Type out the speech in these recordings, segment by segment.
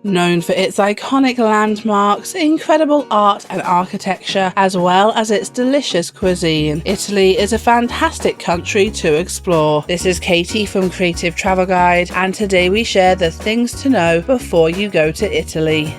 Known for its iconic landmarks, incredible art and architecture, as well as its delicious cuisine, Italy is a fantastic country to explore. This is Katie from Creative Travel Guide, and today we share the things to know before you go to Italy.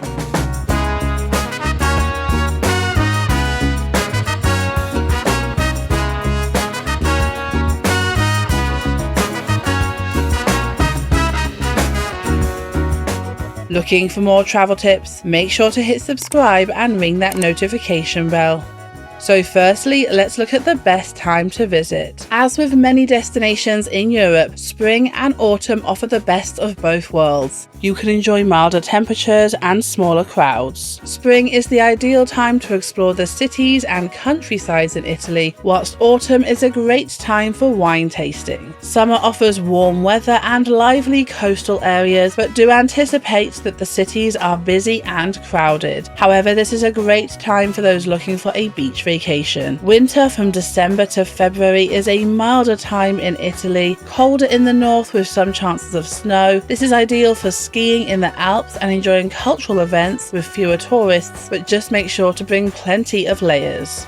Looking for more travel tips? Make sure to hit subscribe and ring that notification bell. So firstly, let's look at the best time to visit. As with many destinations in Europe, spring and autumn offer the best of both worlds. You can enjoy milder temperatures and smaller crowds. Spring is the ideal time to explore the cities and countrysides in Italy, whilst autumn is a great time for wine tasting. Summer offers warm weather and lively coastal areas, but do anticipate that the cities are busy and crowded. However, this is a great time for those looking for a beach vacation. Winter from December to February is a milder time in Italy, colder in the north with some chances of snow. This is ideal for skiing in the Alps and enjoying cultural events with fewer tourists, but just make sure to bring plenty of layers.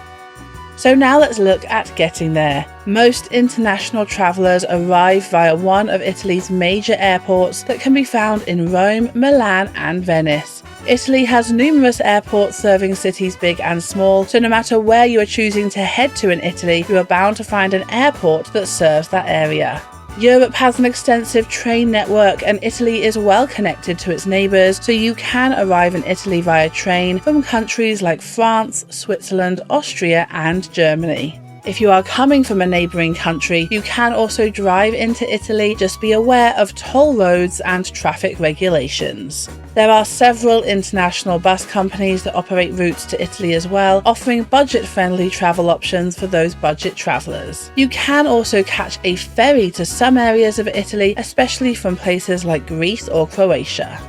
So now let's look at getting there. Most international travellers arrive via one of Italy's major airports that can be found in Rome, Milan and Venice. Italy has numerous airports serving cities big and small, so no matter where you are choosing to head to in Italy, you are bound to find an airport that serves that area. Europe has an extensive train network and Italy is well connected to its neighbours, so you can arrive in Italy via train from countries like France, Switzerland, Austria and Germany. If you are coming from a neighbouring country, you can also drive into Italy, just be aware of toll roads and traffic regulations. There are several international bus companies that operate routes to Italy as well, offering budget-friendly travel options for those budget travellers. You can also catch a ferry to some areas of Italy, especially from places like Greece or Croatia.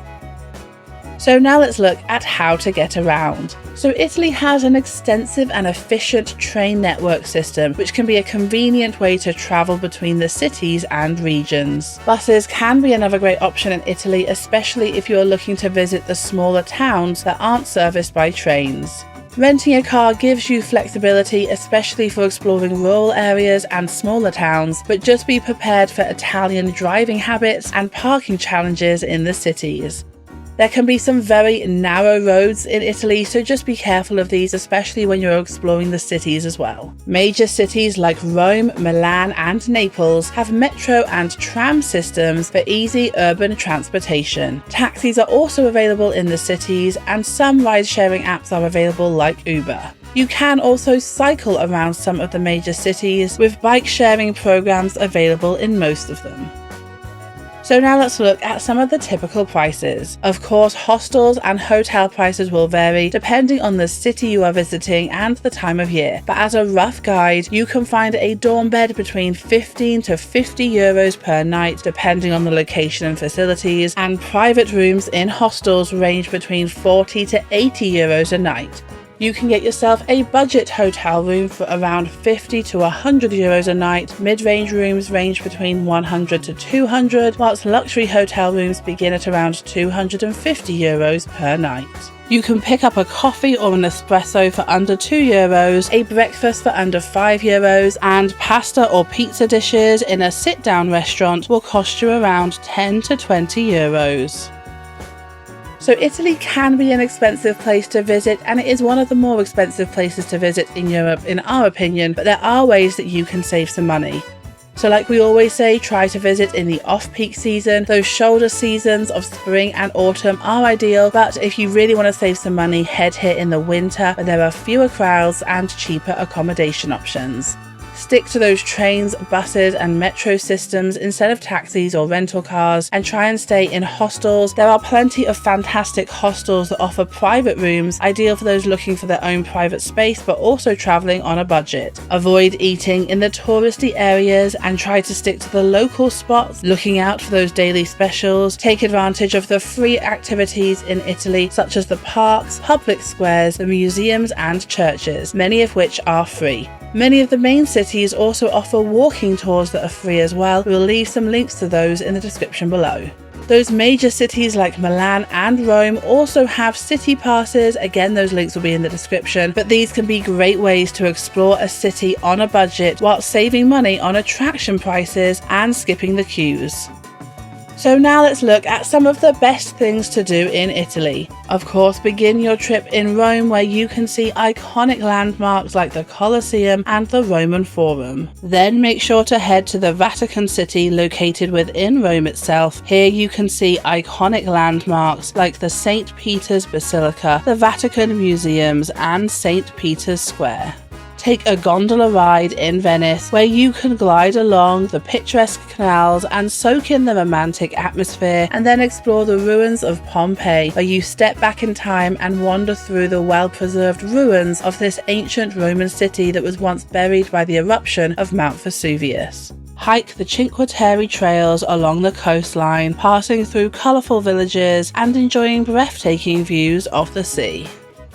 So now let's look at how to get around. So Italy has an extensive and efficient train network system, which can be a convenient way to travel between the cities and regions. Buses can be another great option in Italy, especially if you are looking to visit the smaller towns that aren't serviced by trains. Renting a car gives you flexibility, especially for exploring rural areas and smaller towns, but just be prepared for Italian driving habits and parking challenges in the cities. There can be some very narrow roads in Italy, so just be careful of these, especially when you're exploring the cities as well. Major cities like Rome, Milan and Naples have metro and tram systems for easy urban transportation. Taxis are also available in the cities and some ride-sharing apps are available like Uber. You can also cycle around some of the major cities with bike-sharing programs available in most of them. So now let's look at some of the typical prices. Of course, hostels and hotel prices will vary depending on the city you are visiting and the time of year. But as a rough guide, you can find a dorm bed between 15 to 50 euros per night, depending on the location and facilities, and private rooms in hostels range between 40 to 80 euros a night. You can get yourself a budget hotel room for around 50 to 100 euros a night. Mid-range rooms range between 100 to 200, whilst luxury hotel rooms begin at around 250 euros per night. You can pick up a coffee or an espresso for under 2 euros, a breakfast for under 5 euros, and pasta or pizza dishes in a sit-down restaurant will cost you around 10 to 20 euros. So Italy can be an expensive place to visit, and it is one of the more expensive places to visit in Europe in our opinion, but there are ways that you can save some money. So like we always say, try to visit in the off-peak season. Those shoulder seasons of spring and autumn are ideal, but if you really want to save some money, head here in the winter where there are fewer crowds and cheaper accommodation options. Stick to those trains, buses and metro systems instead of taxis or rental cars, and try and stay in hostels. There are plenty of fantastic hostels that offer private rooms, ideal for those looking for their own private space but also travelling on a budget. Avoid eating in the touristy areas and try to stick to the local spots, looking out for those daily specials. Take advantage of the free activities in Italy such as the parks, public squares, the museums and churches, many of which are free. Many of the main cities also offer walking tours that are free as well. We'll leave some links to those in the description below. Those major cities like Milan and Rome also have city passes. Again, those links will be in the description, but these can be great ways to explore a city on a budget while saving money on attraction prices and skipping the queues. So now let's look at some of the best things to do in Italy. Of course, begin your trip in Rome, where you can see iconic landmarks like the Colosseum and the Roman Forum. Then make sure to head to the Vatican City, located within Rome itself. Here you can see iconic landmarks like the St. Peter's Basilica, the Vatican Museums, and St. Peter's Square. Take a gondola ride in Venice, where you can glide along the picturesque canals and soak in the romantic atmosphere, and then explore the ruins of Pompeii, where you step back in time and wander through the well-preserved ruins of this ancient Roman city that was once buried by the eruption of Mount Vesuvius. Hike the Cinque Terre trails along the coastline, passing through colourful villages and enjoying breathtaking views of the sea.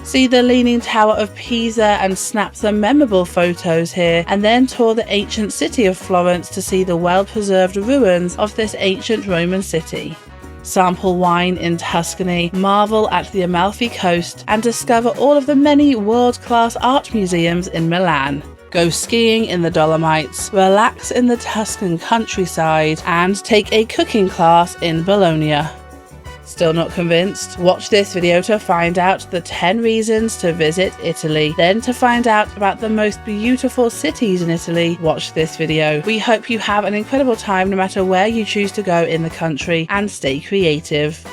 See the Leaning Tower of Pisa and snap some memorable photos here, and then tour the ancient city of Florence to see the well-preserved ruins of this ancient Roman city. Sample wine in Tuscany, marvel at the Amalfi Coast, and discover all of the many world-class art museums in Milan. Go skiing in the Dolomites, relax in the Tuscan countryside, and take a cooking class in Bologna. Still not convinced? Watch this video to find out the 10 reasons to visit Italy. Then, to find out about the most beautiful cities in Italy, watch this video. We hope you have an incredible time no matter where you choose to go in the country, and stay creative.